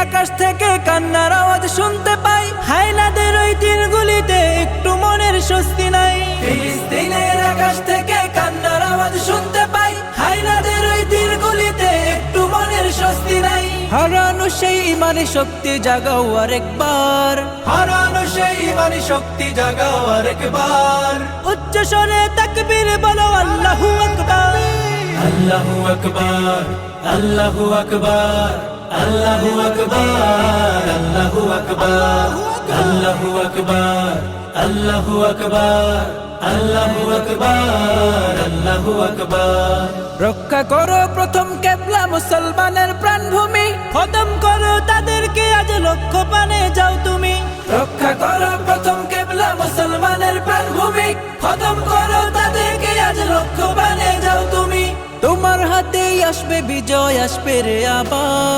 আকাশ থেকে কান্নার আওয়াজ শুনতে পাই, হায়নাদের ওই তীরগুলিতে একটু মনের স্বস্তি নাই। ফিলিস্তিনের আকাশ থেকে কান্নার আওয়াজ শুনতে পাই, হায়নাদের ওই তীরগুলিতে একটু মনের স্বস্তি নাই। হারানো সেই ইমানি শক্তি জাগাও আরেকবার, হারানো সেই ইমানি শক্তি জাগাও আরেকবার। উচ্চ স্বরে তাকবীর বলো আল্লাহু আকবার, আল্লাহু আকবার, আল্লাহু আকবার, আল্লাহু আকবার, আল্লাহু আকবার, আল্লাহু আকবার, আল্লাহু আকবার, আল্লাহু আকবার, আল্লাহু আকবার। রক্ষা করো প্রথম কেবলা মুসলমানের প্রাণভূমি, খতম করো তাদেরকে আজ লক্ষ্য পানে যাও তুমি। রক্ষা করো প্রথম কেবলা মুসলমানের প্রাণভূমি, খতম করো তাদেরকে আজ লক্ষ্য পানে যাও তুমি। তোমার হাতেই আসবে বিজয়, আসবে রে আবার।